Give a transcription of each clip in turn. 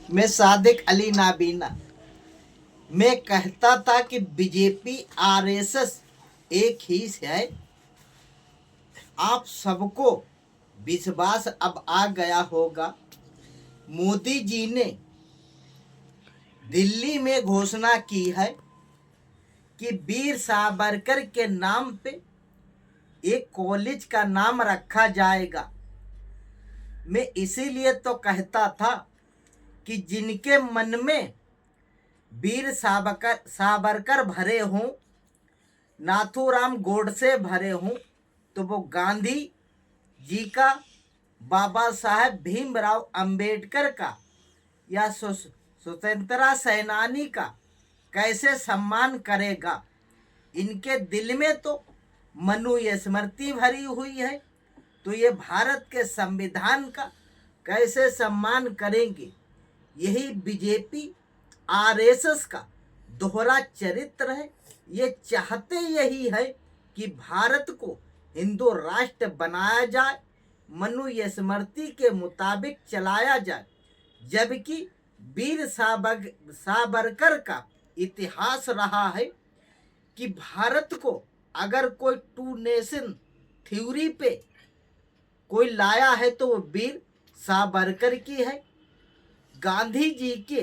मैं सादिक अली नाबीना। मैं कहता था कि बीजेपी आरएसएस एक ही है। आप सबको विश्वास अब आ गया होगा। मोदी जी ने दिल्ली में घोषणा की है कि वीर सावरकर के नाम पे एक कॉलेज का नाम रखा जाएगा। मैं इसीलिए तो कहता था कि जिनके मन में वीर सावरकर भरे हों, नाथूराम गोडसे भरे हों, तो वो गांधी जी का, बाबा साहेब भीमराव अंबेडकर का या स्वतंत्रता सेनानी का कैसे सम्मान करेगा। इनके दिल में तो मनु स्मृति भरी हुई है, तो ये भारत के संविधान का कैसे सम्मान करेंगे। यही बीजेपी आरएसएस का दोहरा चरित्र है। ये चाहते यही है कि भारत को हिंदू राष्ट्र बनाया जाए, मनु स्मृति के मुताबिक चलाया जाए, जबकि वीर सावरकर का इतिहास रहा है कि भारत को अगर कोई टू नेशन थ्योरी पे कोई लाया है तो वो वीर सावरकर की है। गांधी जी के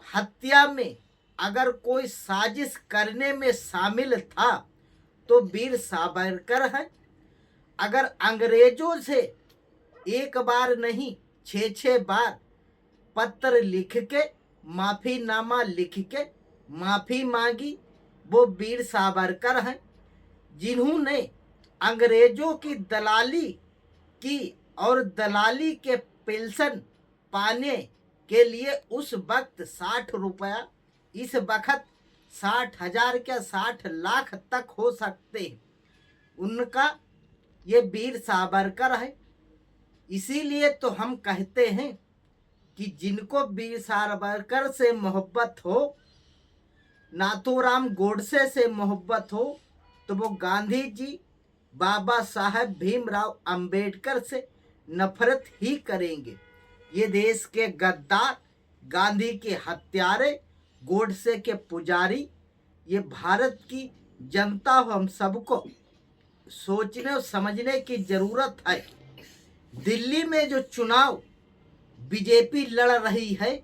हत्या में अगर कोई साजिश करने में शामिल था तो वीर सावरकर है। अगर अंग्रेजों से एक बार नहीं 6 बार पत्र लिख के, माफीनामा लिख के माफी मांगी, वो वीर सावरकर हैं। जिन्होंने अंग्रेजों की दलाली की और दलाली के पेंशन पाने के लिए उस वक्त 60 रुपया, इस वक्त 60,000 क्या 60 लाख तक हो सकते हैं, उनका ये वीर सावरकर है। इसीलिए तो हम कहते हैं कि जिनको वीर सावरकर से मोहब्बत हो, नाथूराम गोडसे से मोहब्बत हो, तो वो गांधी जी, बाबा साहेब भीमराव अंबेडकर से नफरत ही करेंगे। ये देश के गद्दार, गांधी के हत्यारे, गोडसे के पुजारी, ये भारत की जनता, हम सबको सोचने और समझने की जरूरत है। दिल्ली में जो चुनाव बीजेपी लड़ रही है,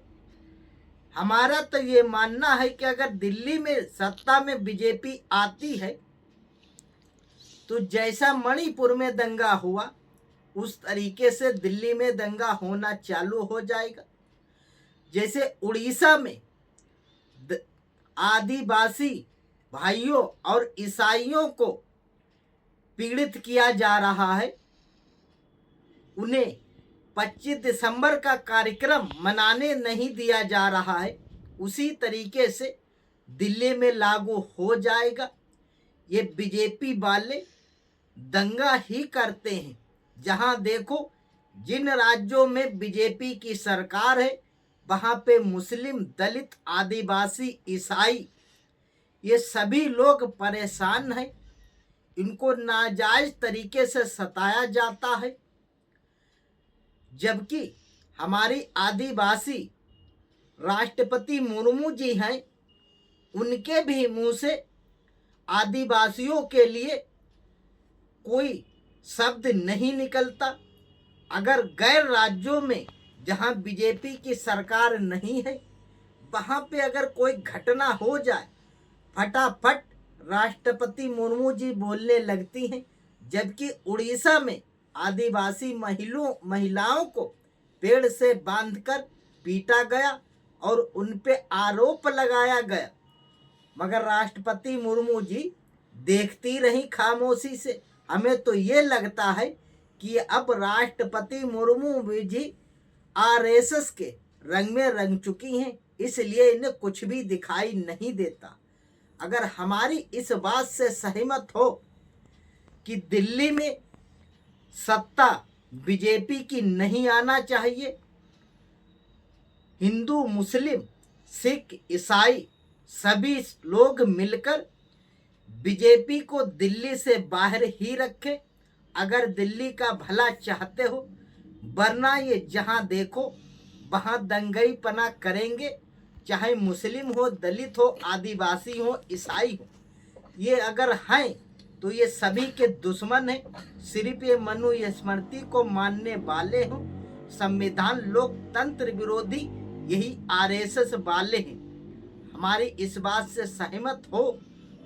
हमारा तो ये मानना है कि अगर दिल्ली में सत्ता में बीजेपी आती है तो जैसा मणिपुर में दंगा हुआ उस तरीके से दिल्ली में दंगा होना चालू हो जाएगा। जैसे उड़ीसा में आदिवासी भाइयों और ईसाइयों को पीड़ित किया जा रहा है, उन्हें 25 दिसंबर का कार्यक्रम मनाने नहीं दिया जा रहा है, उसी तरीके से दिल्ली में लागू हो जाएगा। ये बीजेपी वाले दंगा ही करते हैं। जहां देखो, जिन राज्यों में बीजेपी की सरकार है, वहां पे मुस्लिम, दलित, आदिवासी, ईसाई, ये सभी लोग परेशान हैं। इनको नाजायज तरीके से सताया जाता है। जबकि हमारी आदिवासी राष्ट्रपति मुर्मू जी हैं, उनके भी मुंह से आदिवासियों के लिए कोई शब्द नहीं निकलता। अगर गैर राज्यों में जहां बीजेपी की सरकार नहीं है, वहां पे अगर कोई घटना हो जाए, फटाफट राष्ट्रपति मुर्मू जी बोलने लगती हैं। जबकि उड़ीसा में आदिवासी महिलाओं को पेड़ से बांधकर पीटा गया और उन पे आरोप लगाया गया, मगर राष्ट्रपति मुर्मू जी देखती रही खामोशी से। हमें तो ये लगता है कि अब राष्ट्रपति मुर्मू जी आरएसएस के रंग में रंग चुकी हैं, इसलिए इन्हें कुछ भी दिखाई नहीं देता। अगर हमारी इस बात से सहमत हो कि दिल्ली में सत्ता बीजेपी की नहीं आना चाहिए, हिंदू, मुस्लिम, सिख, ईसाई सभी लोग मिलकर बीजेपी को दिल्ली से बाहर ही रखें, अगर दिल्ली का भला चाहते हो। वरना ये जहां देखो वहाँ दंगईपना करेंगे, चाहे मुस्लिम हो, दलित हो, आदिवासी हो, ईसाई हो। ये अगर हैं तो ये सभी के दुश्मन हैं। सिर्फ ये मनुस्मृति को मानने वाले हों, संविधान लोकतंत्र विरोधी यही आरएसएस वाले हैं। हमारी इस बात से सहमत हो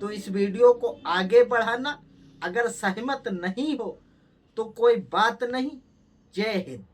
तो इस वीडियो को आगे बढ़ाना, अगर सहमत नहीं हो तो कोई बात नहीं। जय हिंद।